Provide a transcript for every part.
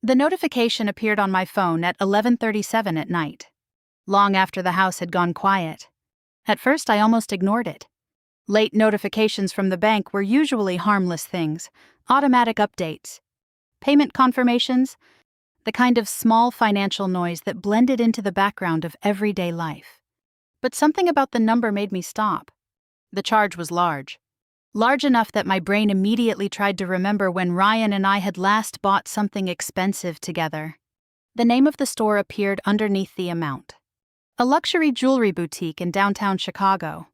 The notification appeared on my phone at 11:37 at night, long after the house had gone quiet. At first, I almost ignored it. Late notifications from the bank were usually harmless things, automatic updates, payment confirmations, the kind of small financial noise that blended into the background of everyday life. But something about the number made me stop. The charge was large. Large enough that my brain immediately tried to remember when Ryan and I had last bought something expensive together. The name of the store appeared underneath the amount. A luxury jewelry boutique in downtown Chicago.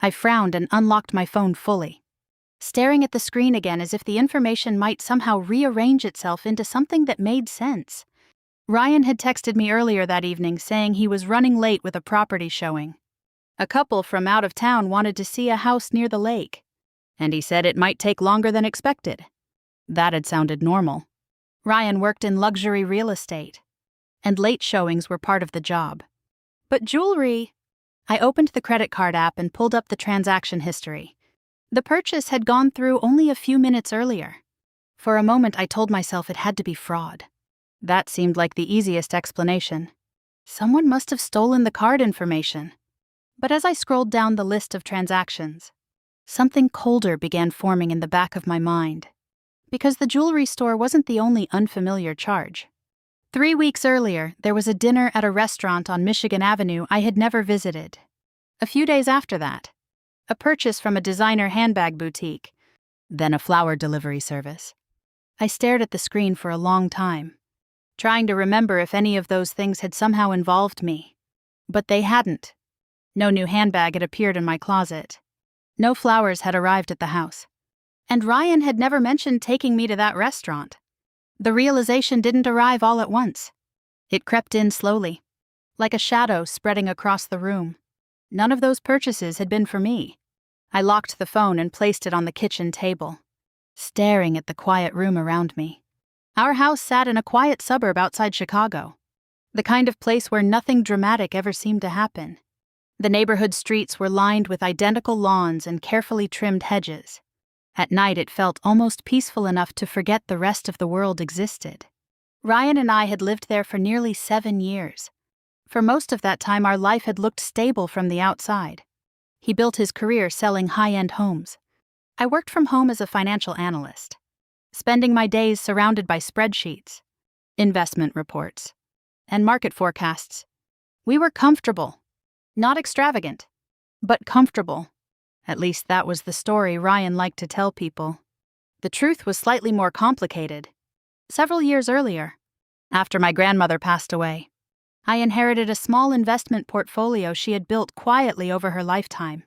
I frowned and unlocked my phone fully, staring at the screen again as if the information might somehow rearrange itself into something that made sense. Ryan had texted me earlier that evening saying he was running late with a property showing. A couple from out of town wanted to see a house near the lake, and he said it might take longer than expected. That had sounded normal. Ryan worked in luxury real estate, and late showings were part of the job. But jewelry... I opened the credit card app and pulled up the transaction history. The purchase had gone through only a few minutes earlier. For a moment, I told myself it had to be fraud. That seemed like the easiest explanation. Someone must have stolen the card information. But as I scrolled down the list of transactions, something colder began forming in the back of my mind. Because the jewelry store wasn't the only unfamiliar charge. 3 weeks earlier, there was a dinner at a restaurant on Michigan Avenue I had never visited. A few days after that, a purchase from a designer handbag boutique, then a flower delivery service. I stared at the screen for a long time, trying to remember if any of those things had somehow involved me. But they hadn't. No new handbag had appeared in my closet. No flowers had arrived at the house. And Ryan had never mentioned taking me to that restaurant. The realization didn't arrive all at once. It crept in slowly, like a shadow spreading across the room. None of those purchases had been for me. I locked the phone and placed it on the kitchen table, staring at the quiet room around me. Our house sat in a quiet suburb outside Chicago, the kind of place where nothing dramatic ever seemed to happen. The neighborhood streets were lined with identical lawns and carefully trimmed hedges. At night, it felt almost peaceful enough to forget the rest of the world existed. Ryan and I had lived there for nearly 7 years. For most of that time, our life had looked stable from the outside. He built his career selling high-end homes. I worked from home as a financial analyst, spending my days surrounded by spreadsheets, investment reports, and market forecasts. We were comfortable. Not extravagant, but comfortable. At least that was the story Ryan liked to tell people. The truth was slightly more complicated. Several years earlier, after my grandmother passed away, I inherited a small investment portfolio she had built quietly over her lifetime.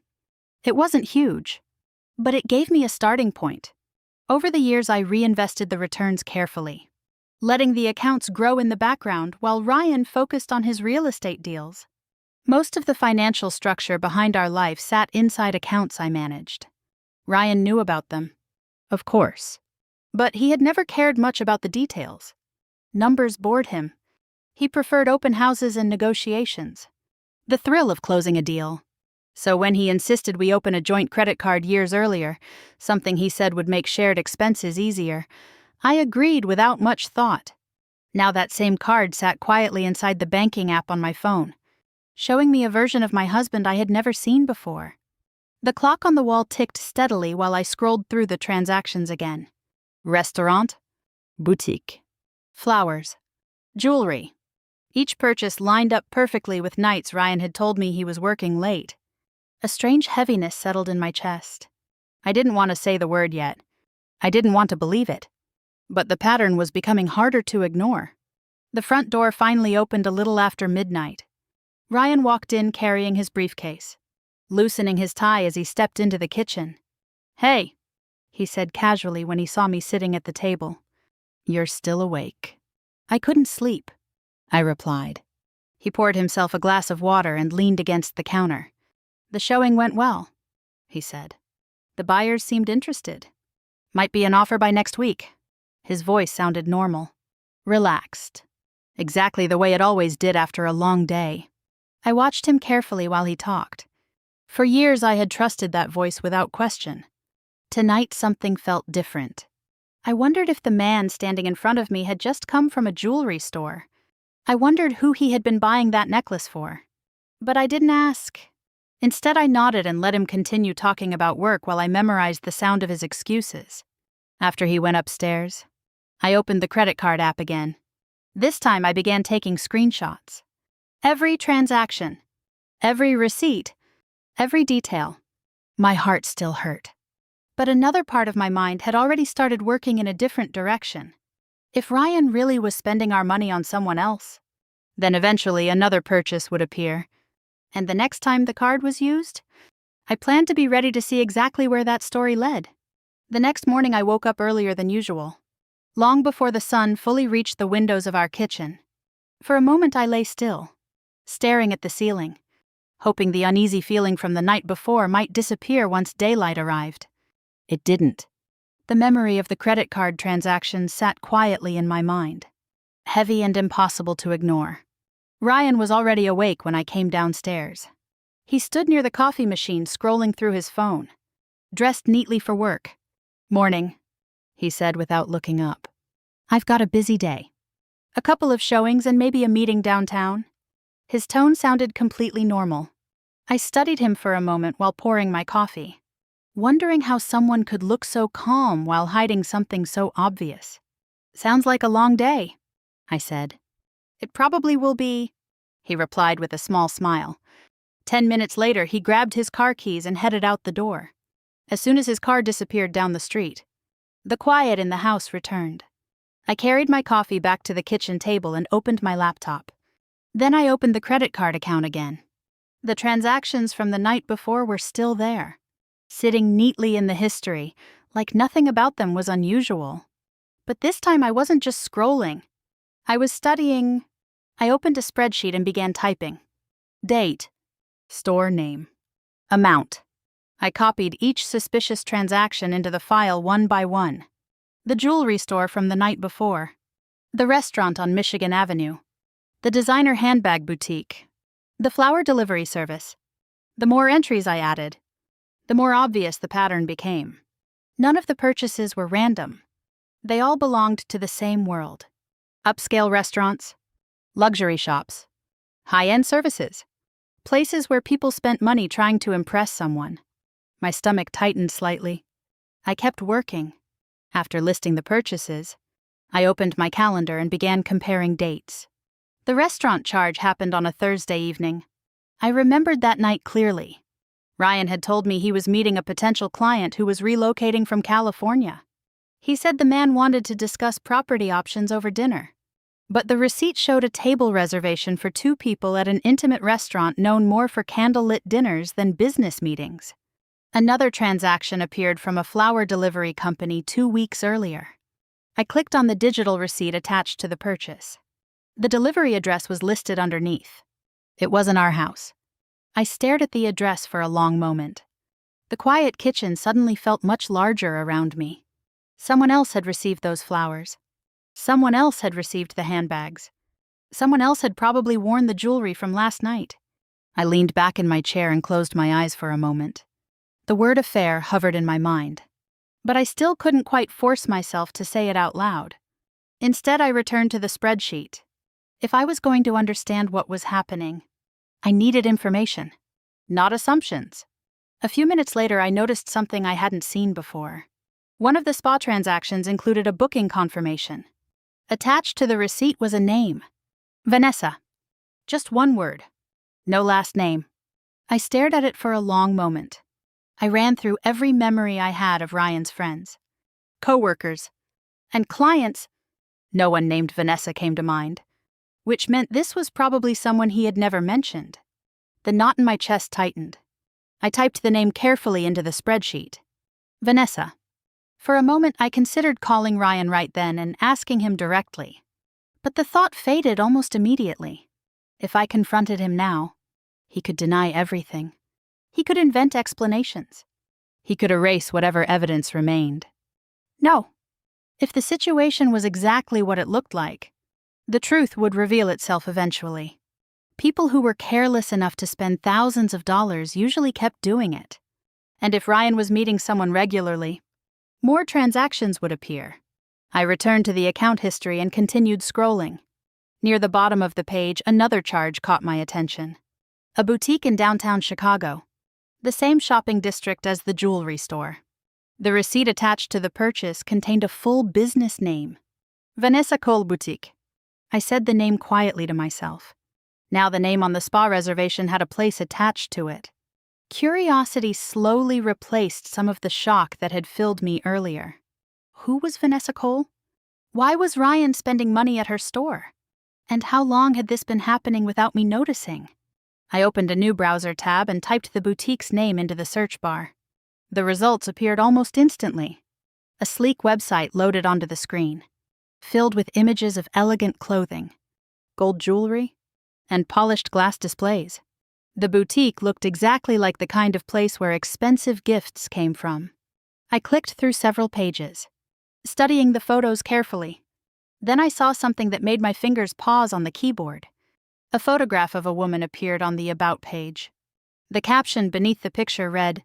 It wasn't huge, but it gave me a starting point. Over the years, I reinvested the returns carefully, letting the accounts grow in the background while Ryan focused on his real estate deals. Most of the financial structure behind our life sat inside accounts I managed. Ryan knew about them, of course, but he had never cared much about the details. Numbers bored him. He preferred open houses and negotiations, the thrill of closing a deal. So when he insisted we open a joint credit card years earlier, something he said would make shared expenses easier, I agreed without much thought. Now that same card sat quietly inside the banking app on my phone, showing me a version of my husband I had never seen before. The clock on the wall ticked steadily while I scrolled through the transactions again. Restaurant, boutique, flowers, jewelry. Each purchase lined up perfectly with nights Ryan had told me he was working late. A strange heaviness settled in my chest. I didn't want to say the word yet. I didn't want to believe it. But the pattern was becoming harder to ignore. The front door finally opened a little after midnight. Ryan walked in carrying his briefcase, loosening his tie as he stepped into the kitchen. "Hey," he said casually when he saw me sitting at the table. "You're still awake." "I couldn't sleep," I replied. He poured himself a glass of water and leaned against the counter. "The showing went well," he said. "The buyers seemed interested. Might be an offer by next week." His voice sounded normal, relaxed, exactly the way it always did after a long day. I watched him carefully while he talked. For years I had trusted that voice without question. Tonight something felt different. I wondered if the man standing in front of me had just come from a jewelry store. I wondered who he had been buying that necklace for. But I didn't ask. Instead, I nodded and let him continue talking about work while I memorized the sound of his excuses. After he went upstairs, I opened the credit card app again. This time I began taking screenshots. Every transaction, every receipt, every detail. My heart still hurt. But another part of my mind had already started working in a different direction. If Ryan really was spending our money on someone else, then eventually another purchase would appear. And the next time the card was used, I planned to be ready to see exactly where that story led. The next morning I woke up earlier than usual, long before the sun fully reached the windows of our kitchen. For a moment I lay still, staring at the ceiling, hoping the uneasy feeling from the night before might disappear once daylight arrived. It didn't. The memory of the credit card transactions sat quietly in my mind, heavy and impossible to ignore. Ryan was already awake when I came downstairs. He stood near the coffee machine scrolling through his phone, dressed neatly for work. "Morning," he said without looking up. "I've got a busy day. A couple of showings and maybe a meeting downtown." His tone sounded completely normal. I studied him for a moment while pouring my coffee, wondering how someone could look so calm while hiding something so obvious. "Sounds like a long day," I said. "It probably will be," he replied with a small smile. 10 minutes later, he grabbed his car keys and headed out the door. As soon as his car disappeared down the street, the quiet in the house returned. I carried my coffee back to the kitchen table and opened my laptop. Then I opened the credit card account again. The transactions from the night before were still there, sitting neatly in the history, like nothing about them was unusual. But this time I wasn't just scrolling. I was studying. I opened a spreadsheet and began typing. Date, store name, amount. I copied each suspicious transaction into the file one by one. The jewelry store from the night before, the restaurant on Michigan Avenue, the designer handbag boutique, the flower delivery service. The more entries I added, the more obvious the pattern became. None of the purchases were random. They all belonged to the same world. Upscale restaurants, luxury shops, high-end services, places where people spent money trying to impress someone. My stomach tightened slightly. I kept working. After listing the purchases, I opened my calendar and began comparing dates. The restaurant charge happened on a Thursday evening. I remembered that night clearly. Ryan had told me he was meeting a potential client who was relocating from California. He said the man wanted to discuss property options over dinner. But the receipt showed a table reservation for 2 people at an intimate restaurant known more for candlelit dinners than business meetings. Another transaction appeared from a flower delivery company 2 weeks earlier. I clicked on the digital receipt attached to the purchase. The delivery address was listed underneath. It wasn't our house. I stared at the address for a long moment. The quiet kitchen suddenly felt much larger around me. Someone else had received those flowers. Someone else had received the handbags. Someone else had probably worn the jewelry from last night. I leaned back in my chair and closed my eyes for a moment. The word affair hovered in my mind, but I still couldn't quite force myself to say it out loud. Instead, I returned to the spreadsheet. If I was going to understand what was happening, I needed information, not assumptions. A few minutes later, I noticed something I hadn't seen before. One of the spa transactions included a booking confirmation. Attached to the receipt was a name. Vanessa. Just one word. No last name. I stared at it for a long moment. I ran through every memory I had of Ryan's friends, co-workers, and clients. No one named Vanessa came to mind, which meant this was probably someone he had never mentioned. The knot in my chest tightened. I typed the name carefully into the spreadsheet. Vanessa. For a moment, I considered calling Ryan right then and asking him directly. But the thought faded almost immediately. If I confronted him now, he could deny everything. He could invent explanations. He could erase whatever evidence remained. No. If the situation was exactly what it looked like, the truth would reveal itself eventually. People who were careless enough to spend thousands of dollars usually kept doing it. And if Ryan was meeting someone regularly, more transactions would appear. I returned to the account history and continued scrolling. Near the bottom of the page, another charge caught my attention. A boutique in downtown Chicago, the same shopping district as the jewelry store. The receipt attached to the purchase contained a full business name. Vanessa Cole Boutique. I said the name quietly to myself. Now the name on the spa reservation had a place attached to it. Curiosity slowly replaced some of the shock that had filled me earlier. Who was Vanessa Cole? Why was Ryan spending money at her store? And how long had this been happening without me noticing? I opened a new browser tab and typed the boutique's name into the search bar. The results appeared almost instantly. A sleek website loaded onto the screen, filled with images of elegant clothing, gold jewelry, and polished glass displays. The boutique looked exactly like the kind of place where expensive gifts came from. I clicked through several pages, studying the photos carefully. Then I saw something that made my fingers pause on the keyboard. A photograph of a woman appeared on the About page. The caption beneath the picture read,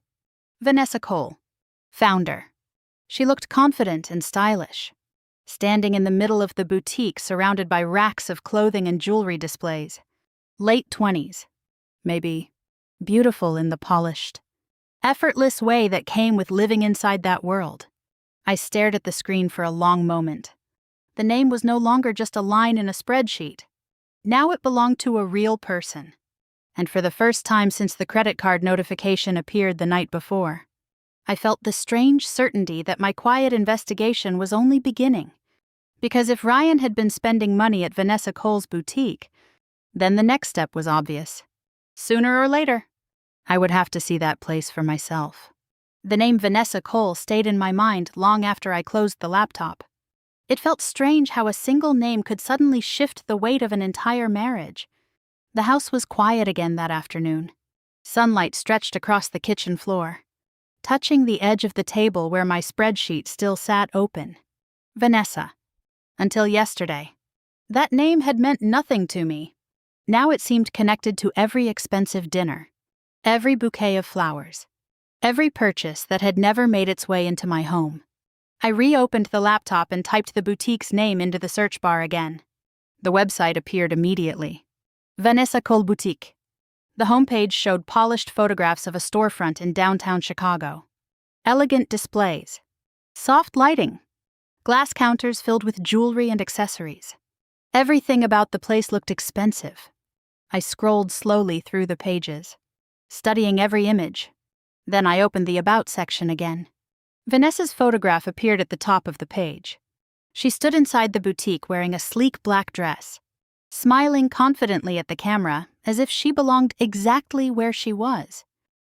Vanessa Cole, founder. She looked confident and stylish, standing in the middle of the boutique surrounded by racks of clothing and jewelry displays. Late 20s, maybe, beautiful in the polished, effortless way that came with living inside that world. I stared at the screen for a long moment. The name was no longer just a line in a spreadsheet. Now it belonged to a real person. And for the first time since the credit card notification appeared the night before, I felt the strange certainty that my quiet investigation was only beginning. Because if Ryan had been spending money at Vanessa Cole's boutique, then the next step was obvious. Sooner or later, I would have to see that place for myself. The name Vanessa Cole stayed in my mind long after I closed the laptop. It felt strange how a single name could suddenly shift the weight of an entire marriage. The house was quiet again that afternoon. Sunlight stretched across the kitchen floor, touching the edge of the table where my spreadsheet still sat open. Vanessa. Until yesterday. That name had meant nothing to me. Now it seemed connected to every expensive dinner, every bouquet of flowers, every purchase that had never made its way into my home. I reopened the laptop and typed the boutique's name into the search bar again. The website appeared immediately. Vanessa Cole Boutique. The homepage showed polished photographs of a storefront in downtown Chicago. Elegant displays. Soft lighting. Glass counters filled with jewelry and accessories. Everything about the place looked expensive. I scrolled slowly through the pages, studying every image. Then I opened the About section again. Vanessa's photograph appeared at the top of the page. She stood inside the boutique wearing a sleek black dress, smiling confidently at the camera as if she belonged exactly where she was.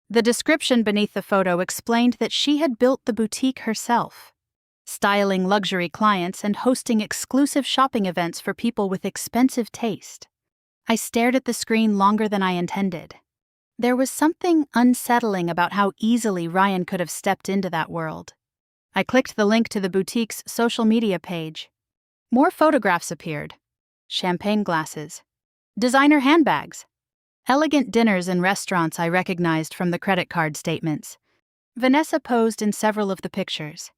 The description beneath the photo explained that she had built the boutique herself, styling luxury clients and hosting exclusive shopping events for people with expensive taste. I stared at the screen longer than I intended. There was something unsettling about how easily Ryan could have stepped into that world. I clicked the link to the boutique's social media page. More photographs appeared. Champagne glasses, designer handbags, elegant dinners in restaurants I recognized from the credit card statements. Vanessa posed in several of the pictures,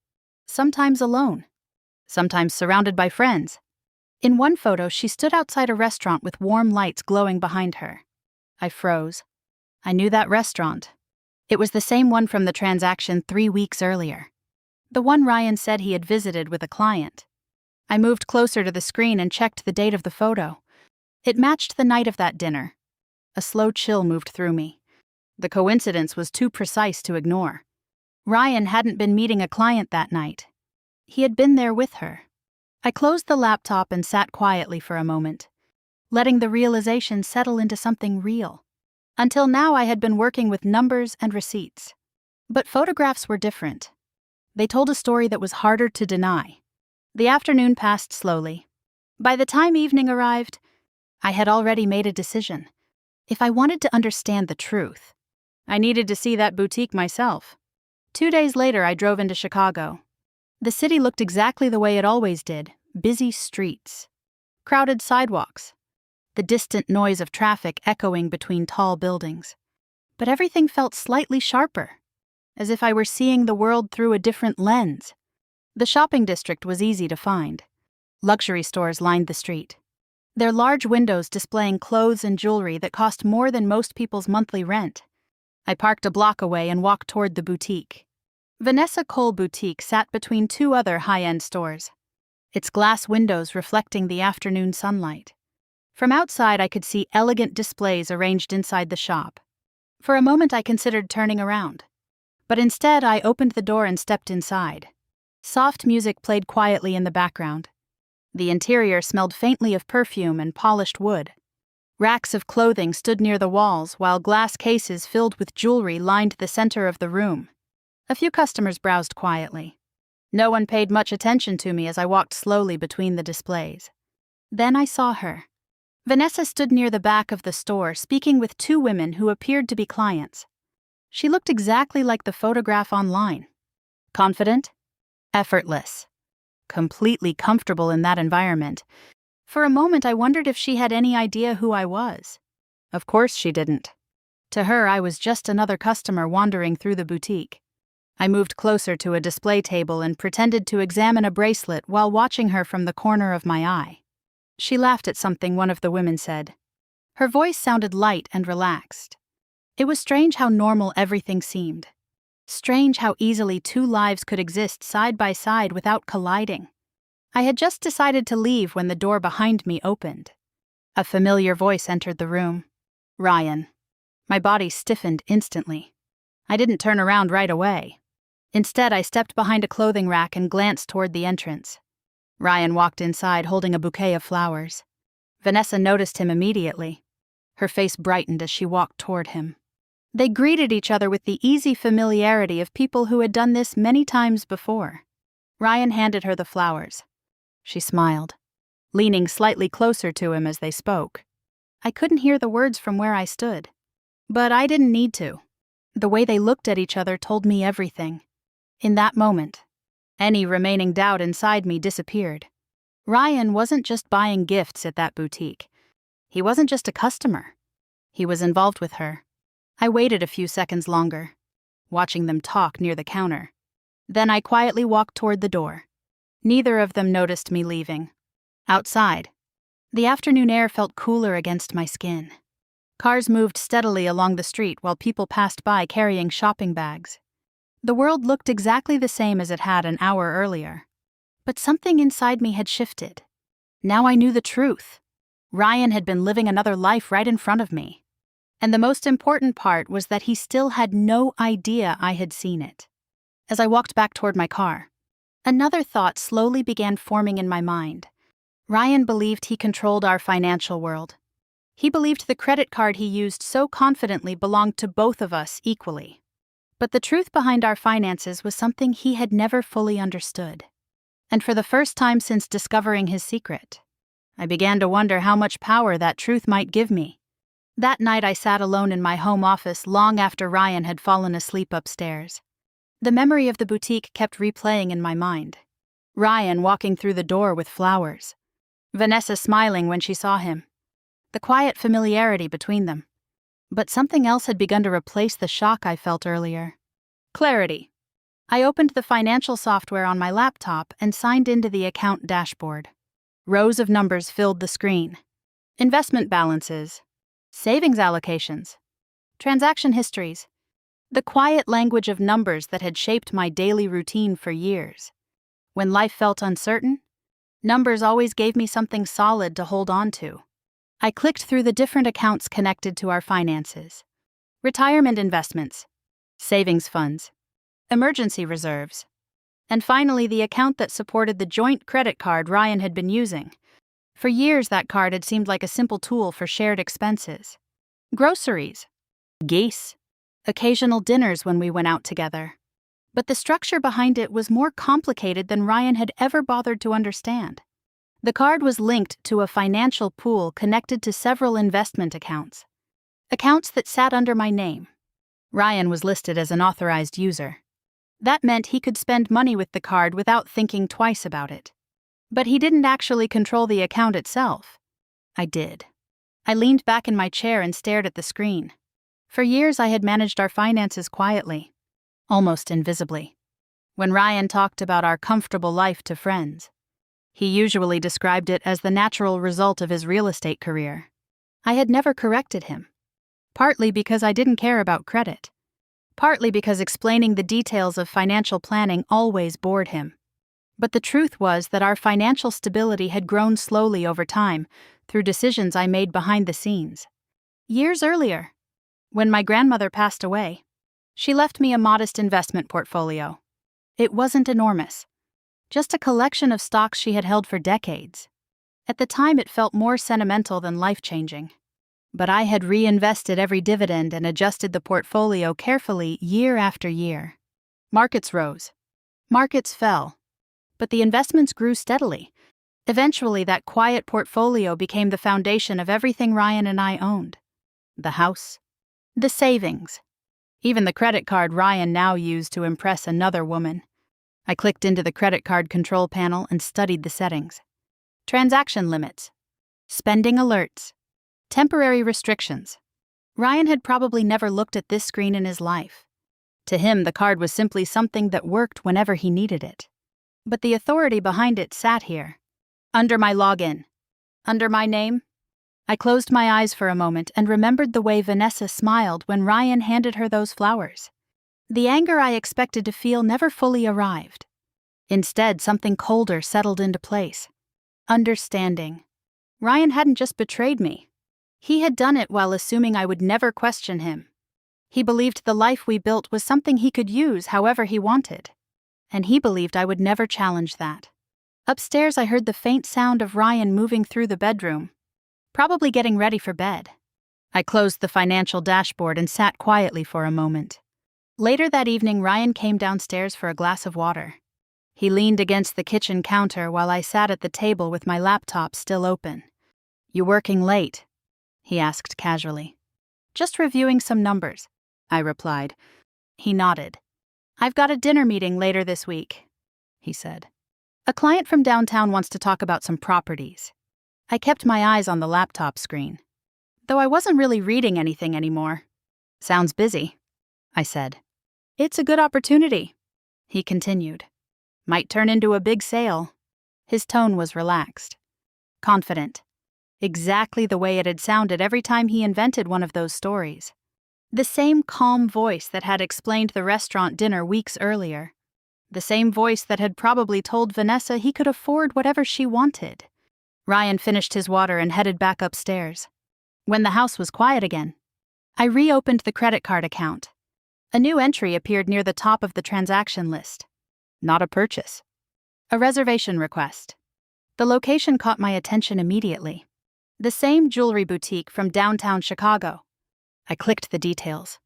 sometimes alone, sometimes surrounded by friends. In one photo, she stood outside a restaurant with warm lights glowing behind her. I froze. I knew that restaurant. It was the same one from the transaction 3 weeks earlier. The one Ryan said he had visited with a client. I moved closer to the screen and checked the date of the photo. It matched the night of that dinner. A slow chill moved through me. The coincidence was too precise to ignore. Ryan hadn't been meeting a client that night. He had been there with her. I closed the laptop and sat quietly for a moment, letting the realization settle into something real. Until now, I had been working with numbers and receipts. But photographs were different. They told a story that was harder to deny. The afternoon passed slowly. By the time evening arrived, I had already made a decision. If I wanted to understand the truth, I needed to see that boutique myself. 2 days later, I drove into Chicago. The city looked exactly the way it always did: busy streets, crowded sidewalks, the distant noise of traffic echoing between tall buildings. But everything felt slightly sharper, as if I were seeing the world through a different lens. The shopping district was easy to find. Luxury stores lined the street, their large windows displaying clothes and jewelry that cost more than most people's monthly rent. I parked a block away and walked toward the boutique. Vanessa Cole Boutique sat between two other high-end stores, its glass windows reflecting the afternoon sunlight. From outside, I could see elegant displays arranged inside the shop. For a moment, I considered turning around, but instead, I opened the door and stepped inside. Soft music played quietly in the background. The interior smelled faintly of perfume and polished wood. Racks of clothing stood near the walls, while glass cases filled with jewelry lined the center of the room. A few customers browsed quietly. No one paid much attention to me as I walked slowly between the displays. Then I saw her. Vanessa stood near the back of the store, speaking with two women who appeared to be clients. She looked exactly like the photograph online. Confident, effortless, completely comfortable in that environment. For a moment, I wondered if she had any idea who I was. Of course she didn't. To her, I was just another customer wandering through the boutique. I moved closer to a display table and pretended to examine a bracelet while watching her from the corner of my eye. She laughed at something one of the women said. Her voice sounded light and relaxed. It was strange how normal everything seemed. Strange how easily two lives could exist side by side without colliding. I had just decided to leave when the door behind me opened. A familiar voice entered the room. Ryan. My body stiffened instantly. I didn't turn around right away. Instead, I stepped behind a clothing rack and glanced toward the entrance. Ryan walked inside holding a bouquet of flowers. Vanessa noticed him immediately. Her face brightened as she walked toward him. They greeted each other with the easy familiarity of people who had done this many times before. Ryan handed her the flowers. She smiled, leaning slightly closer to him as they spoke. I couldn't hear the words from where I stood, but I didn't need to. The way they looked at each other told me everything. In that moment, any remaining doubt inside me disappeared. Ryan wasn't just buying gifts at that boutique. He wasn't just a customer. He was involved with her. I waited a few seconds longer, watching them talk near the counter. Then I quietly walked toward the door. Neither of them noticed me leaving. Outside, the afternoon air felt cooler against my skin. Cars moved steadily along the street while people passed by carrying shopping bags. The world looked exactly the same as it had an hour earlier. But something inside me had shifted. Now I knew the truth. Ryan had been living another life right in front of me. And the most important part was that he still had no idea I had seen it. As I walked back toward my car, another thought slowly began forming in my mind. Ryan believed he controlled our financial world. He believed the credit card he used so confidently belonged to both of us equally. But the truth behind our finances was something he had never fully understood. And for the first time since discovering his secret, I began to wonder how much power that truth might give me. That night I sat alone in my home office long after Ryan had fallen asleep upstairs. The memory of the boutique kept replaying in my mind. Ryan walking through the door with flowers. Vanessa smiling when she saw him. The quiet familiarity between them. But something else had begun to replace the shock I felt earlier. Clarity. I opened the financial software on my laptop and signed into the account dashboard. Rows of numbers filled the screen. Investment balances. Savings allocations. Transaction histories. The quiet language of numbers that had shaped my daily routine for years. When life felt uncertain, numbers always gave me something solid to hold on to. I clicked through the different accounts connected to our finances. Retirement investments, savings funds, emergency reserves, and finally the account that supported the joint credit card Ryan had been using. For years that card had seemed like a simple tool for shared expenses. Groceries, geese, occasional dinners when we went out together. But the structure behind it was more complicated than Ryan had ever bothered to understand. The card was linked to a financial pool connected to several investment accounts. Accounts that sat under my name. Ryan was listed as an authorized user. That meant he could spend money with the card without thinking twice about it. But he didn't actually control the account itself. I did. I leaned back in my chair and stared at the screen. For years I had managed our finances quietly, almost invisibly. When Ryan talked about our comfortable life to friends, he usually described it as the natural result of his real estate career. I had never corrected him, partly because I didn't care about credit, partly because explaining the details of financial planning always bored him. But the truth was that our financial stability had grown slowly over time through decisions I made behind the scenes. Years earlier, when my grandmother passed away, she left me a modest investment portfolio. It wasn't enormous, just a collection of stocks she had held for decades. At the time, it felt more sentimental than life-changing. But I had reinvested every dividend and adjusted the portfolio carefully year after year. Markets rose. Markets fell. But the investments grew steadily. Eventually, that quiet portfolio became the foundation of everything Ryan and I owned. The house, the savings, even the credit card Ryan now used to impress another woman. I clicked into the credit card control panel and studied the settings. Transaction limits, spending alerts, temporary restrictions. Ryan had probably never looked at this screen in his life. To him, the card was simply something that worked whenever he needed it. But the authority behind it sat here, under my login, under my name. I closed my eyes for a moment and remembered the way Vanessa smiled when Ryan handed her those flowers. The anger I expected to feel never fully arrived. Instead, something colder settled into place. Understanding. Ryan hadn't just betrayed me. He had done it while assuming I would never question him. He believed the life we built was something he could use however he wanted. And he believed I would never challenge that. Upstairs, I heard the faint sound of Ryan moving through the bedroom, probably getting ready for bed. I closed the financial dashboard and sat quietly for a moment. Later that evening, Ryan came downstairs for a glass of water. He leaned against the kitchen counter while I sat at the table with my laptop still open. "You working late?" he asked casually. "Just reviewing some numbers," I replied. He nodded. "I've got a dinner meeting later this week," he said. "A client from downtown wants to talk about some properties." I kept my eyes on the laptop screen, though I wasn't really reading anything anymore. "Sounds busy," I said. "It's a good opportunity," he continued. "Might turn into a big sale." His tone was relaxed, confident, exactly the way it had sounded every time he invented one of those stories. The same calm voice that had explained the restaurant dinner weeks earlier. The same voice that had probably told Vanessa he could afford whatever she wanted. Ryan finished his water and headed back upstairs. When the house was quiet again, I reopened the credit card account. A new entry appeared near the top of the transaction list. Not a purchase. A reservation request. The location caught my attention immediately. The same jewelry boutique from downtown Chicago. I clicked the details.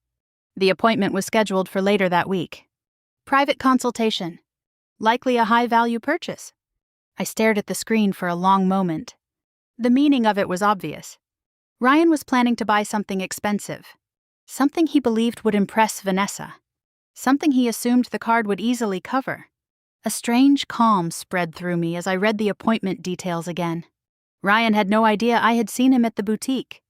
The appointment was scheduled for later that week. Private consultation. Likely a high-value purchase. I stared at the screen for a long moment. The meaning of it was obvious. Ryan was planning to buy something expensive. Something he believed would impress Vanessa. Something he assumed the card would easily cover. A strange calm spread through me as I read the appointment details again. Ryan had no idea I had seen him at the boutique.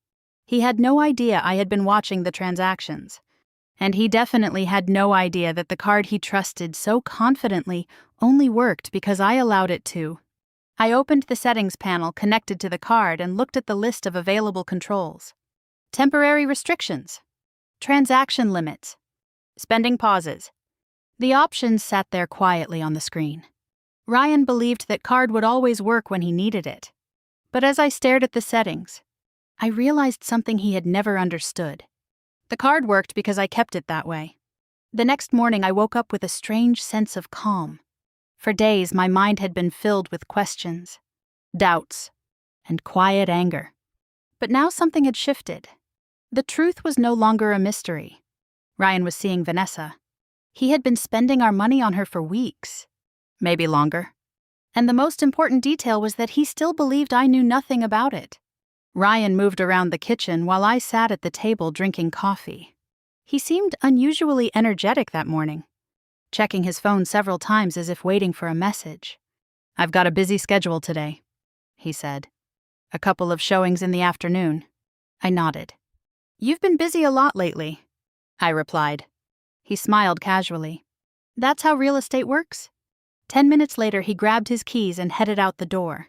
He had no idea I had been watching the transactions. And he definitely had no idea that the card he trusted so confidently only worked because I allowed it to. I opened the settings panel connected to the card and looked at the list of available controls. Temporary restrictions. Transaction limits. Spending pauses. The options sat there quietly on the screen. Ryan believed that card would always work when he needed it. But as I stared at the settings, I realized something he had never understood. The card worked because I kept it that way. The next morning, I woke up with a strange sense of calm. For days, my mind had been filled with questions, doubts, and quiet anger. But now something had shifted. The truth was no longer a mystery. Ryan was seeing Vanessa. He had been spending our money on her for weeks, maybe longer. And the most important detail was that he still believed I knew nothing about it. Ryan moved around the kitchen while I sat at the table drinking coffee. He seemed unusually energetic that morning, checking his phone several times as if waiting for a message. "I've got a busy schedule today," he said. "A couple of showings in the afternoon." I nodded. "You've been busy a lot lately," I replied. He smiled casually. That's how real estate works? 10 minutes later, he grabbed his keys and headed out the door.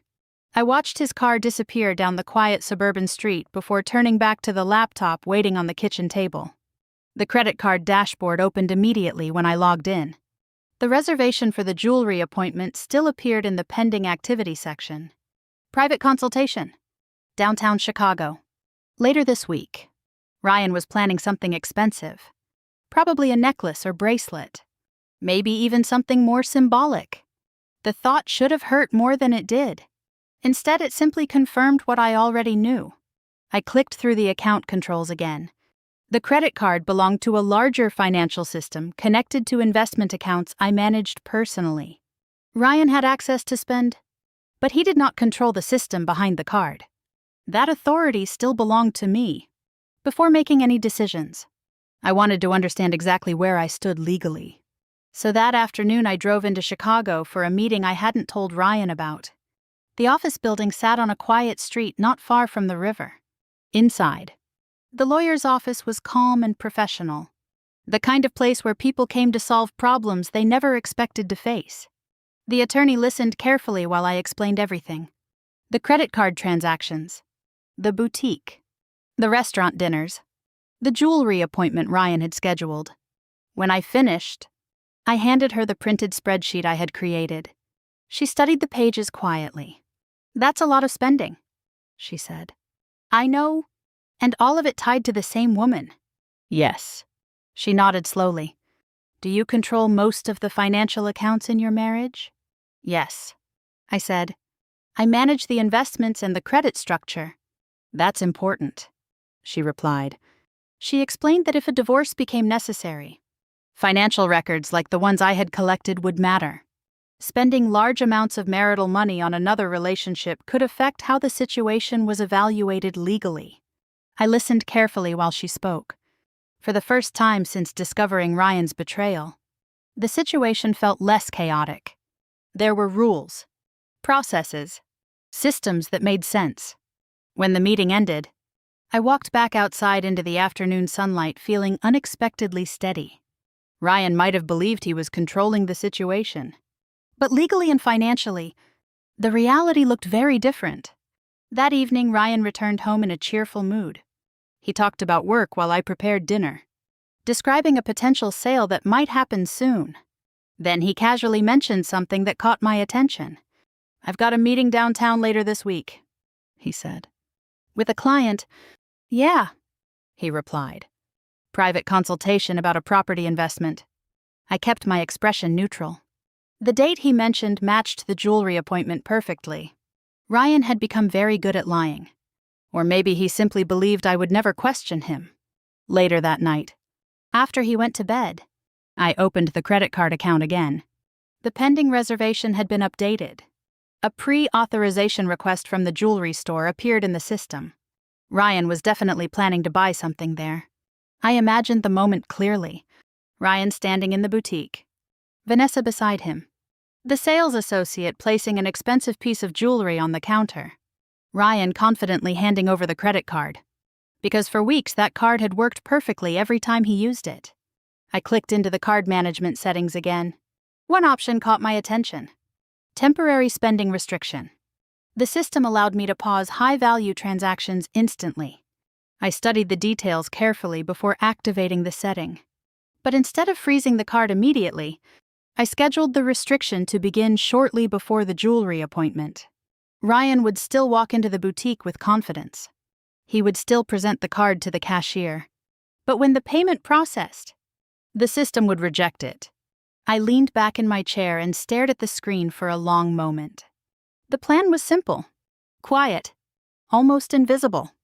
I watched his car disappear down the quiet suburban street before turning back to the laptop waiting on the kitchen table. The credit card dashboard opened immediately when I logged in. The reservation for the jewelry appointment still appeared in the pending activity section. Private consultation. Downtown Chicago. Later this week. Ryan was planning something expensive. Probably a necklace or bracelet. Maybe even something more symbolic. The thought should have hurt more than it did. Instead, it simply confirmed what I already knew. I clicked through the account controls again. The credit card belonged to a larger financial system connected to investment accounts I managed personally. Ryan had access to spend, but he did not control the system behind the card. That authority still belonged to me. Before making any decisions, I wanted to understand exactly where I stood legally. So that afternoon I drove into Chicago for a meeting I hadn't told Ryan about. The office building sat on a quiet street not far from the river. Inside, the lawyer's office was calm and professional. The kind of place where people came to solve problems they never expected to face. The attorney listened carefully while I explained everything. The credit card transactions. The boutique. The restaurant dinners. The jewelry appointment Ryan had scheduled. When I finished, I handed her the printed spreadsheet I had created. She studied the pages quietly. "That's a lot of spending," she said. "I know. And all of it tied to the same woman." "Yes." She nodded slowly. "Do you control most of the financial accounts in your marriage?" "Yes," I said. "I manage the investments and the credit structure." "That's important," she replied. She explained that if a divorce became necessary, financial records like the ones I had collected would matter. Spending large amounts of marital money on another relationship could affect how the situation was evaluated legally. I listened carefully while she spoke. For the first time since discovering Ryan's betrayal, the situation felt less chaotic. There were rules, processes, systems that made sense. When the meeting ended, I walked back outside into the afternoon sunlight feeling unexpectedly steady. Ryan might have believed he was controlling the situation. But legally and financially, the reality looked very different. That evening, Ryan returned home in a cheerful mood. He talked about work while I prepared dinner, describing a potential sale that might happen soon. Then he casually mentioned something that caught my attention. "I've got a meeting downtown later this week," he said. "With a client?" "Yeah," he replied. "Private consultation about a property investment." I kept my expression neutral. The date he mentioned matched the jewelry appointment perfectly. Ryan had become very good at lying. Or maybe he simply believed I would never question him. Later that night, after he went to bed, I opened the credit card account again. The pending reservation had been updated. A pre-authorization request from the jewelry store appeared in the system. Ryan was definitely planning to buy something there. I imagined the moment clearly. Ryan standing in the boutique. Vanessa beside him. The sales associate placing an expensive piece of jewelry on the counter. Ryan confidently handing over the credit card. Because for weeks that card had worked perfectly every time he used it. I clicked into the card management settings again. One option caught my attention. Temporary spending restriction. The system allowed me to pause high-value transactions instantly. I studied the details carefully before activating the setting. But instead of freezing the card immediately, I scheduled the restriction to begin shortly before the jewelry appointment. Ryan would still walk into the boutique with confidence. He would still present the card to the cashier. But when the payment processed, the system would reject it. I leaned back in my chair and stared at the screen for a long moment. The plan was simple, quiet, almost invisible.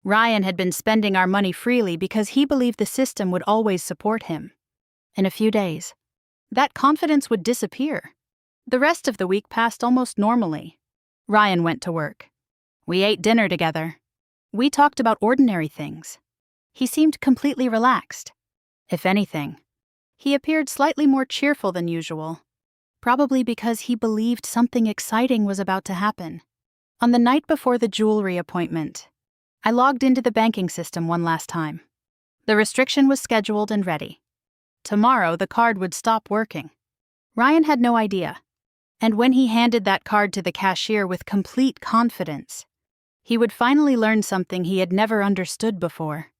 Ryan had been spending our money freely because he believed the system would always support him. In a few days, that confidence would disappear. The rest of the week passed almost normally. Ryan went to work. We ate dinner together. We talked about ordinary things. He seemed completely relaxed. If anything, he appeared slightly more cheerful than usual, probably because he believed something exciting was about to happen. On the night before the jewelry appointment, I logged into the banking system one last time. The restriction was scheduled and ready. Tomorrow, the card would stop working. Ryan had no idea. And when he handed that card to the cashier with complete confidence, he would finally learn something he had never understood before.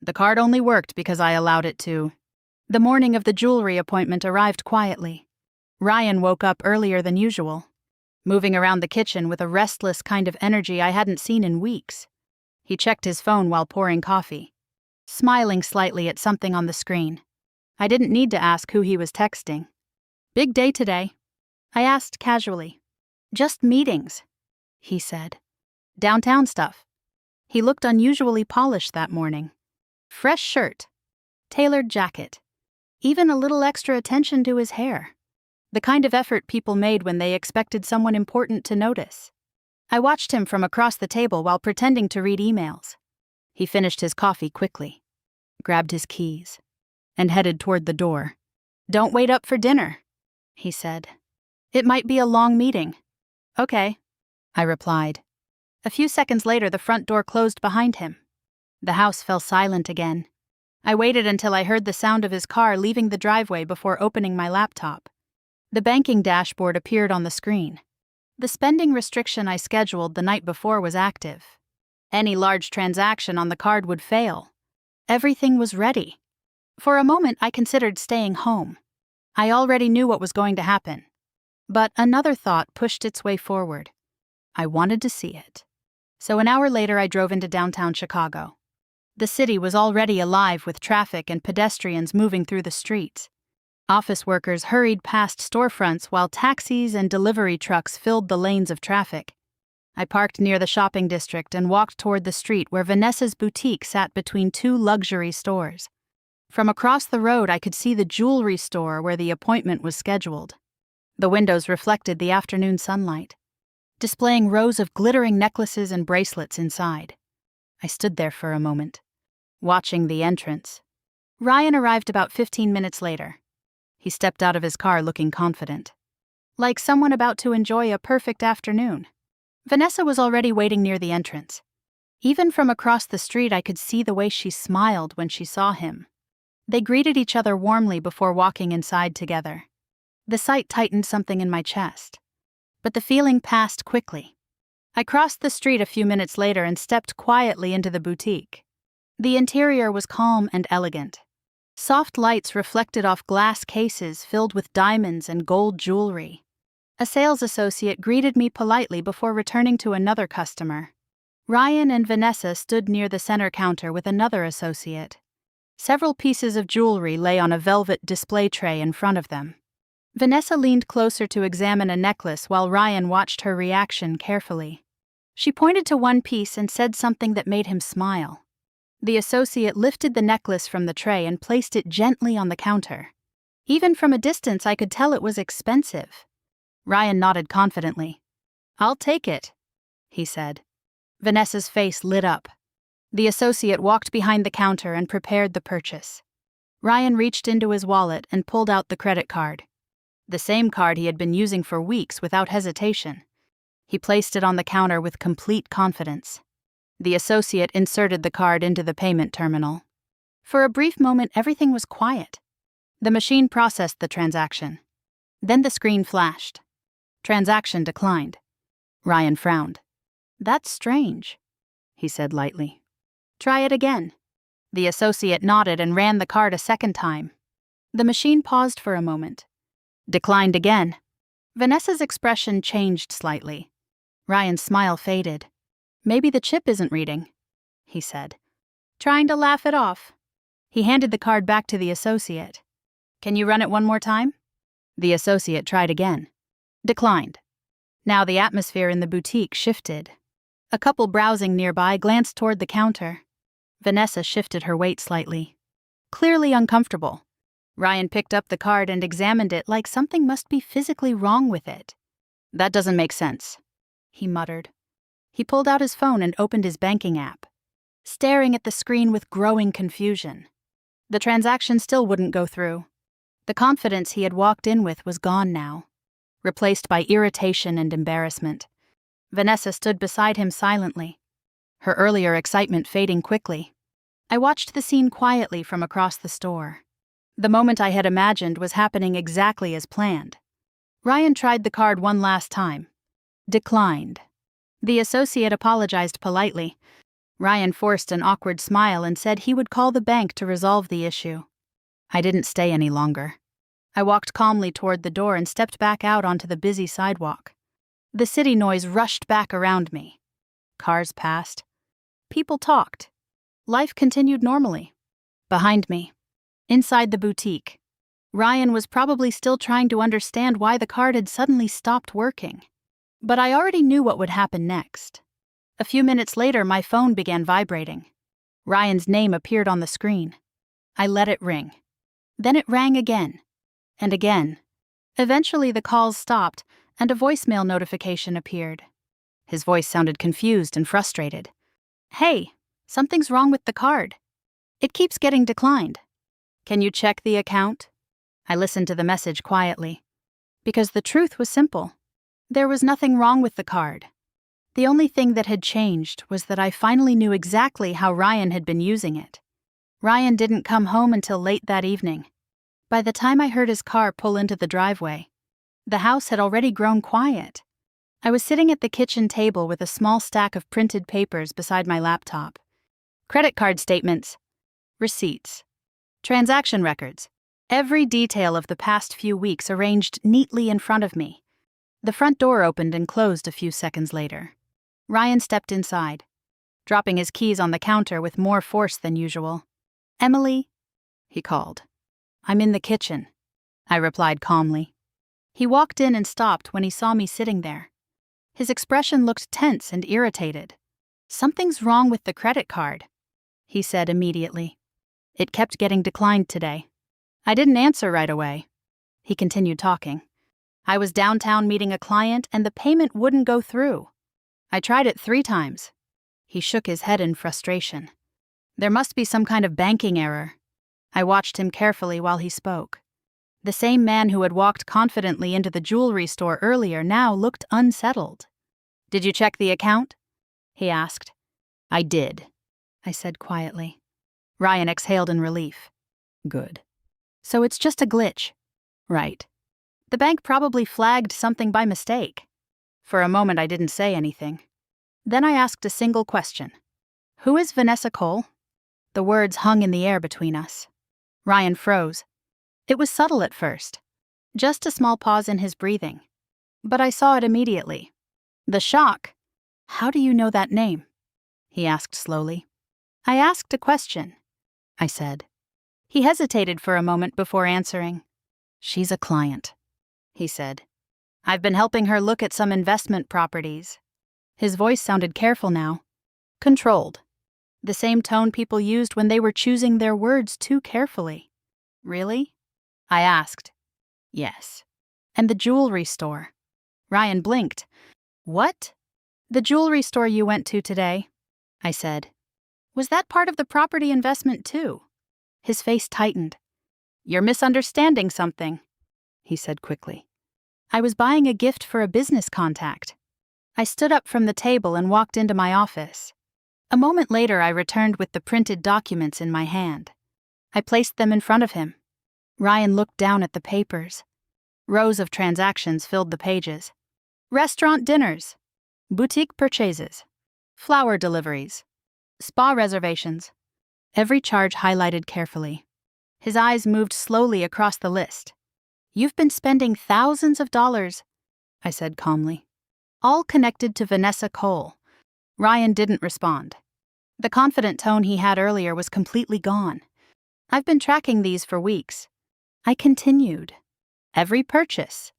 The card only worked because I allowed it to. The morning of the jewelry appointment arrived quietly. Ryan woke up earlier than usual, moving around the kitchen with a restless kind of energy I hadn't seen in weeks. He checked his phone while pouring coffee, smiling slightly at something on the screen. I didn't need to ask who he was texting. "Big day today," I asked casually. "Just meetings," he said. "Downtown stuff." He looked unusually polished that morning. Fresh shirt, tailored jacket, even a little extra attention to his hair. The kind of effort people made when they expected someone important to notice. I watched him from across the table while pretending to read emails. He finished his coffee quickly, grabbed his keys, and headed toward the door. "Don't wait up for dinner," he said. "It might be a long meeting." "Okay," I replied. A few seconds later, the front door closed behind him. The house fell silent again. I waited until I heard the sound of his car leaving the driveway before opening my laptop. The banking dashboard appeared on the screen. The spending restriction I scheduled the night before was active. Any large transaction on the card would fail. Everything was ready. For a moment, I considered staying home. I already knew what was going to happen. But another thought pushed its way forward. I wanted to see it. So an hour later, I drove into downtown Chicago. The city was already alive with traffic and pedestrians moving through the streets. Office workers hurried past storefronts while taxis and delivery trucks filled the lanes of traffic. I parked near the shopping district and walked toward the street where Vanessa's boutique sat between two luxury stores. From across the road, I could see the jewelry store where the appointment was scheduled. The windows reflected the afternoon sunlight, displaying rows of glittering necklaces and bracelets inside. I stood there for a moment, watching the entrance. Ryan arrived about 15 minutes later. He stepped out of his car looking confident, like someone about to enjoy a perfect afternoon. Vanessa was already waiting near the entrance. Even from across the street, I could see the way she smiled when she saw him. They greeted each other warmly before walking inside together. The sight tightened something in my chest, but the feeling passed quickly. I crossed the street a few minutes later and stepped quietly into the boutique. The interior was calm and elegant. Soft lights reflected off glass cases filled with diamonds and gold jewelry. A sales associate greeted me politely before returning to another customer. Ryan and Vanessa stood near the center counter with another associate. Several pieces of jewelry lay on a velvet display tray in front of them. Vanessa leaned closer to examine a necklace while Ryan watched her reaction carefully. She pointed to one piece and said something that made him smile. The associate lifted the necklace from the tray and placed it gently on the counter. Even from a distance, I could tell it was expensive. Ryan nodded confidently. "I'll take it," he said. Vanessa's face lit up. The associate walked behind the counter and prepared the purchase. Ryan reached into his wallet and pulled out the credit card. The same card he had been using for weeks without hesitation. He placed it on the counter with complete confidence. The associate inserted the card into the payment terminal. For a brief moment, everything was quiet. The machine processed the transaction. Then the screen flashed. Transaction declined. Ryan frowned. "That's strange," he said lightly. "Try it again." The associate nodded and ran the card a second time. The machine paused for a moment. Declined again. Vanessa's expression changed slightly. Ryan's smile faded. "Maybe the chip isn't reading," he said, trying to laugh it off. He handed the card back to the associate. "Can you run it one more time?" The associate tried again. Declined. Now the atmosphere in the boutique shifted. A couple browsing nearby glanced toward the counter. Vanessa shifted her weight slightly, clearly uncomfortable. Ryan picked up the card and examined it like something must be physically wrong with it. "That doesn't make sense," he muttered. He pulled out his phone and opened his banking app, staring at the screen with growing confusion. The transaction still wouldn't go through. The confidence he had walked in with was gone now, replaced by irritation and embarrassment. Vanessa stood beside him silently, her earlier excitement fading quickly. I watched the scene quietly from across the store. The moment I had imagined was happening exactly as planned. Ryan tried the card one last time. Declined. The associate apologized politely. Ryan forced an awkward smile and said he would call the bank to resolve the issue. I didn't stay any longer. I walked calmly toward the door and stepped back out onto the busy sidewalk. The city noise rushed back around me. Cars passed. People talked. Life continued normally. Behind me, inside the boutique, Ryan was probably still trying to understand why the card had suddenly stopped working. But I already knew what would happen next. A few minutes later, my phone began vibrating. Ryan's name appeared on the screen. I let it ring. Then it rang again. And again. Eventually the calls stopped, and a voicemail notification appeared. His voice sounded confused and frustrated. "Hey, something's wrong with the card. It keeps getting declined. Can you check the account?" I listened to the message quietly. Because the truth was simple. There was nothing wrong with the card. The only thing that had changed was that I finally knew exactly how Ryan had been using it. Ryan didn't come home until late that evening. By the time I heard his car pull into the driveway, the house had already grown quiet. I was sitting at the kitchen table with a small stack of printed papers beside my laptop. Credit card statements, receipts, transaction records, every detail of the past few weeks arranged neatly in front of me. The front door opened and closed a few seconds later. Ryan stepped inside, dropping his keys on the counter with more force than usual. "Emily," he called. "I'm in the kitchen," I replied calmly. He walked in and stopped when he saw me sitting there. His expression looked tense and irritated. "Something's wrong with the credit card," he said immediately. "It kept getting declined today." I didn't answer right away. He continued talking. "I was downtown meeting a client and the payment wouldn't go through. I tried it 3 times. He shook his head in frustration. "There must be some kind of banking error." I watched him carefully while he spoke. The same man who had walked confidently into the jewelry store earlier now looked unsettled. "Did you check the account?" he asked. "I did," I said quietly. Ryan exhaled in relief. "Good. So it's just a glitch." "Right. The bank probably flagged something by mistake." For a moment I didn't say anything. Then I asked a single question. "Who is Vanessa Cole?" The words hung in the air between us. Ryan froze. It was subtle at first. Just a small pause in his breathing. But I saw it immediately. The shock. "How do you know that name?" he asked slowly. "I asked a question," I said. He hesitated for a moment before answering. "She's a client," he said. "I've been helping her look at some investment properties." His voice sounded careful now. Controlled. The same tone people used when they were choosing their words too carefully. "Really?" I asked. "Yes." "And the jewelry store?" Ryan blinked. "What?" "The jewelry store you went to today," I said. "Was that part of the property investment too?" His face tightened. "You're misunderstanding something," he said quickly. "I was buying a gift for a business contact." I stood up from the table and walked into my office. A moment later, I returned with the printed documents in my hand. I placed them in front of him. Ryan looked down at the papers. Rows of transactions filled the pages. Restaurant dinners, boutique purchases, flower deliveries, spa reservations. Every charge highlighted carefully. His eyes moved slowly across the list. "You've been spending thousands of dollars," I said calmly. "All connected to Vanessa Cole." Ryan didn't respond. The confident tone he had earlier was completely gone. "I've been tracking these for weeks." I continued. "Every purchase,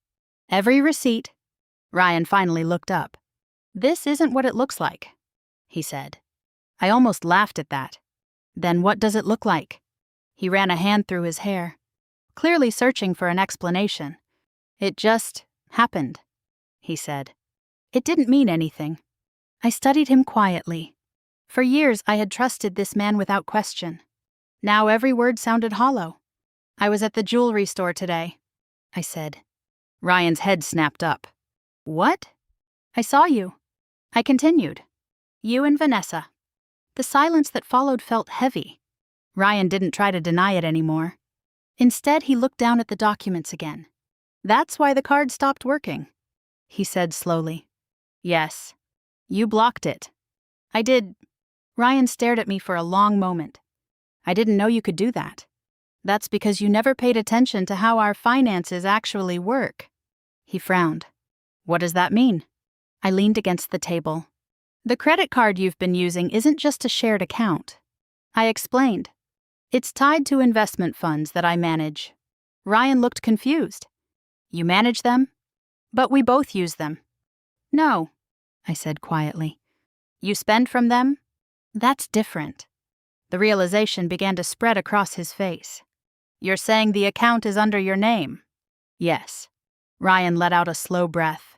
every receipt." Ryan finally looked up. "This isn't what it looks like," he said. I almost laughed at that. "Then what does it look like?" He ran a hand through his hair, clearly searching for an explanation. "It just happened," he said. It didn't mean anything. I studied him quietly. For years I had trusted this man without question. Now every word sounded hollow. "I was at the jewelry store today," I said. Ryan's head snapped up. "What?" "I saw you," I continued. "You and Vanessa." The silence that followed felt heavy. Ryan didn't try to deny it anymore. Instead, he looked down at the documents again. "That's why the card stopped working," he said slowly. "Yes. You blocked it." "I did." Ryan stared at me for a long moment. "I didn't know you could do that." "That's because you never paid attention to how our finances actually work." He frowned. "What does that mean?" I leaned against the table. "The credit card you've been using isn't just a shared account," I explained. "It's tied to investment funds that I manage." Ryan looked confused. "You manage them?" "But we both use them." "No," I said quietly. "You spend from them?" "That's different." The realization began to spread across his face. "You're saying the account is under your name?" "Yes." Ryan let out a slow breath.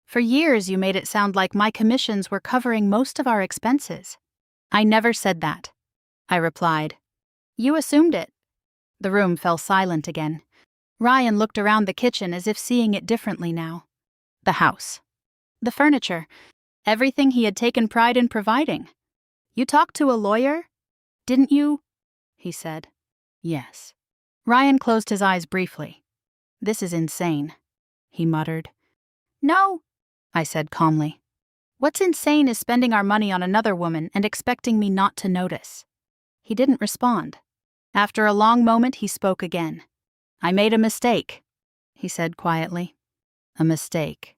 "For years you made it sound like my commissions were covering most of our expenses." "I never said that," I replied. "You assumed it." The room fell silent again. Ryan looked around the kitchen as if seeing it differently now. The house. The furniture. Everything he had taken pride in providing. "You talked to a lawyer? Didn't you?" he said. "Yes." Ryan closed his eyes briefly. "This is insane," he muttered. "No," I said calmly. "What's insane is spending our money on another woman and expecting me not to notice." He didn't respond. After a long moment, he spoke again. "I made a mistake," he said quietly. "A mistake,"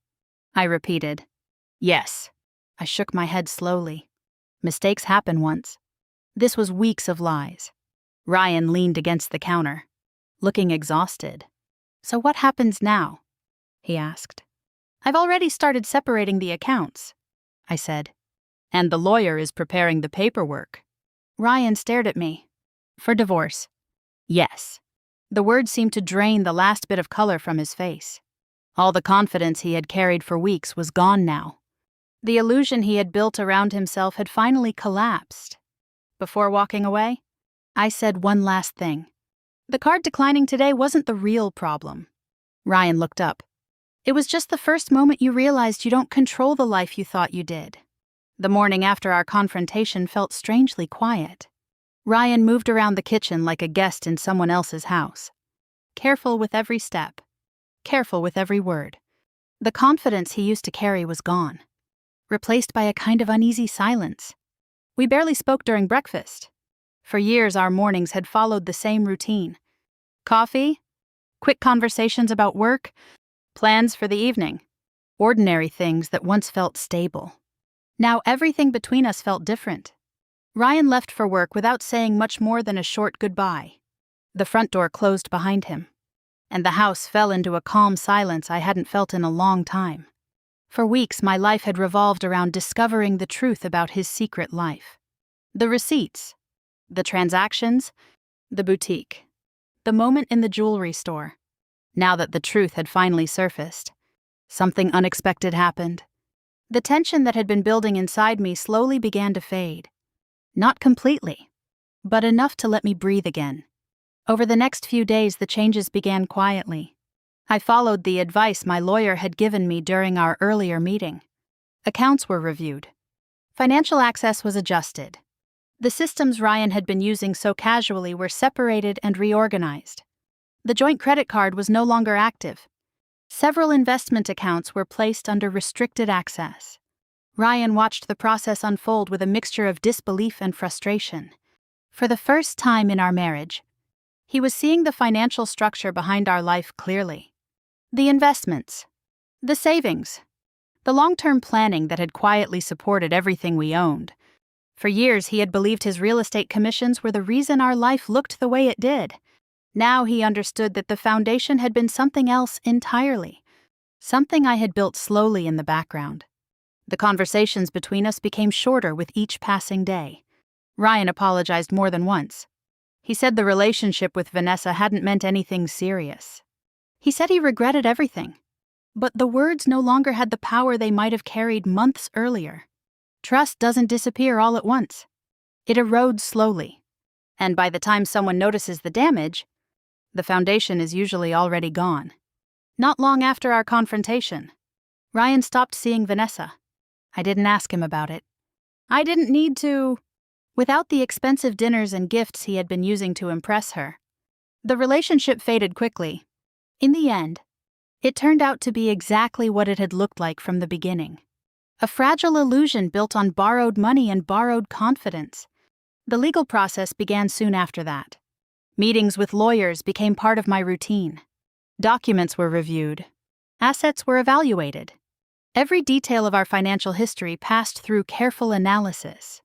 I repeated. "Yes." I shook my head slowly. Mistakes happen once. This was weeks of lies. Ryan leaned against the counter, looking exhausted. "So what happens now?" he asked. "I've already started separating the accounts," I said. "And the lawyer is preparing the paperwork." Ryan stared at me. "For divorce." "Yes." The word seemed to drain the last bit of color from his face. All the confidence he had carried for weeks was gone now. The illusion he had built around himself had finally collapsed. Before walking away, I said one last thing. "The card declining today wasn't the real problem." Ryan looked up. "It was just the first moment you realized you don't control the life you thought you did." The morning after our confrontation felt strangely quiet. Ryan moved around the kitchen like a guest in someone else's house. Careful with every step. Careful with every word. The confidence he used to carry was gone, replaced by a kind of uneasy silence. We barely spoke during breakfast. For years, our mornings had followed the same routine. Coffee, quick conversations about work, plans for the evening. Ordinary things that once felt stable. Now everything between us felt different. Ryan left for work without saying much more than a short goodbye. The front door closed behind him, and the house fell into a calm silence I hadn't felt in a long time. For weeks, my life had revolved around discovering the truth about his secret life. The receipts, the transactions, the boutique, the moment in the jewelry store. Now that the truth had finally surfaced, something unexpected happened. The tension that had been building inside me slowly began to fade. Not completely, but enough to let me breathe again. Over the next few days, the changes began quietly. I followed the advice my lawyer had given me during our earlier meeting. Accounts were reviewed. Financial access was adjusted. The systems Ryan had been using so casually were separated and reorganized. The joint credit card was no longer active. Several investment accounts were placed under restricted access. Ryan watched the process unfold with a mixture of disbelief and frustration. For the first time in our marriage, he was seeing the financial structure behind our life clearly. The investments, the savings, the long-term planning that had quietly supported everything we owned. For years, he had believed his real estate commissions were the reason our life looked the way it did. Now he understood that the foundation had been something else entirely, something I had built slowly in the background. The conversations between us became shorter with each passing day. Ryan apologized more than once. He said the relationship with Vanessa hadn't meant anything serious. He said he regretted everything, but the words no longer had the power they might have carried months earlier. Trust doesn't disappear all at once. It erodes slowly, and by the time someone notices the damage, the foundation is usually already gone. Not long after our confrontation, Ryan stopped seeing Vanessa. I didn't ask him about it. I didn't need to. Without the expensive dinners and gifts he had been using to impress her, The relationship faded quickly. In the end, it turned out to be exactly what it had looked like from the beginning. A fragile illusion built on borrowed money and borrowed confidence. The legal process began soon after that. Meetings with lawyers became part of my routine. Documents were reviewed. Assets were evaluated. Every detail of our financial history passed through careful analysis.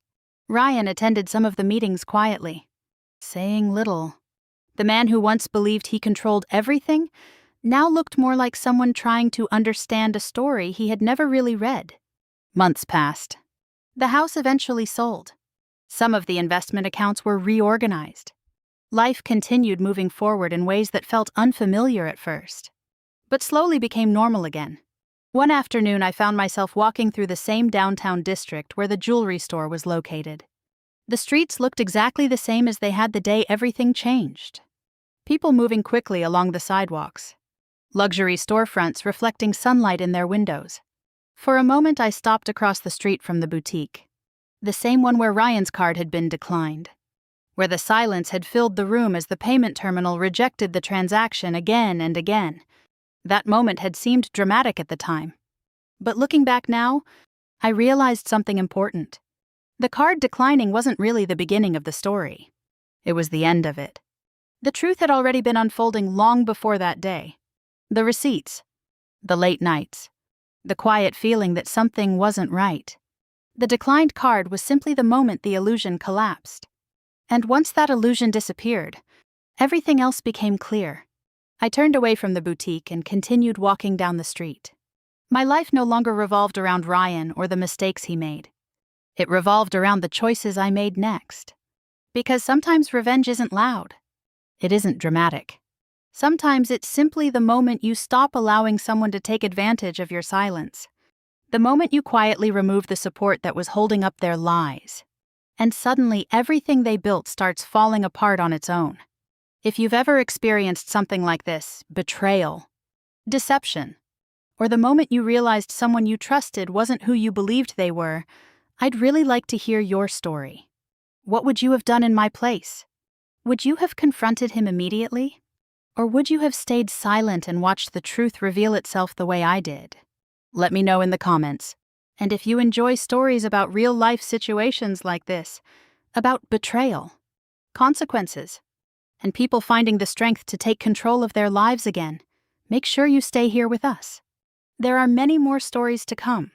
Ryan attended some of the meetings quietly, saying little. The man who once believed he controlled everything now looked more like someone trying to understand a story he had never really read. Months passed. The house eventually sold. Some of the investment accounts were reorganized. Life continued moving forward in ways that felt unfamiliar at first, but slowly became normal again. One afternoon, I found myself walking through the same downtown district where the jewelry store was located. The streets looked exactly the same as they had the day everything changed. People moving quickly along the sidewalks. Luxury storefronts reflecting sunlight in their windows. For a moment, I stopped across the street from the boutique. The same one where Ryan's card had been declined. Where the silence had filled the room as the payment terminal rejected the transaction again and again. That moment had seemed dramatic at the time. But looking back now, I realized something important. The card declining wasn't really the beginning of the story. It was the end of it. The truth had already been unfolding long before that day. The receipts, the late nights, the quiet feeling that something wasn't right. The declined card was simply the moment the illusion collapsed. And once that illusion disappeared, everything else became clear. I turned away from the boutique and continued walking down the street. My life no longer revolved around Ryan or the mistakes he made. It revolved around the choices I made next. Because sometimes revenge isn't loud. It isn't dramatic. Sometimes it's simply the moment you stop allowing someone to take advantage of your silence. The moment you quietly remove the support that was holding up their lies. And suddenly everything they built starts falling apart on its own. If you've ever experienced something like this, betrayal, deception, or the moment you realized someone you trusted wasn't who you believed they were, I'd really like to hear your story. What would you have done in my place? Would you have confronted him immediately? Or would you have stayed silent and watched the truth reveal itself the way I did? Let me know in the comments. And if you enjoy stories about real-life situations like this, about betrayal, consequences, and people finding the strength to take control of their lives again, make sure you stay here with us. There are many more stories to come.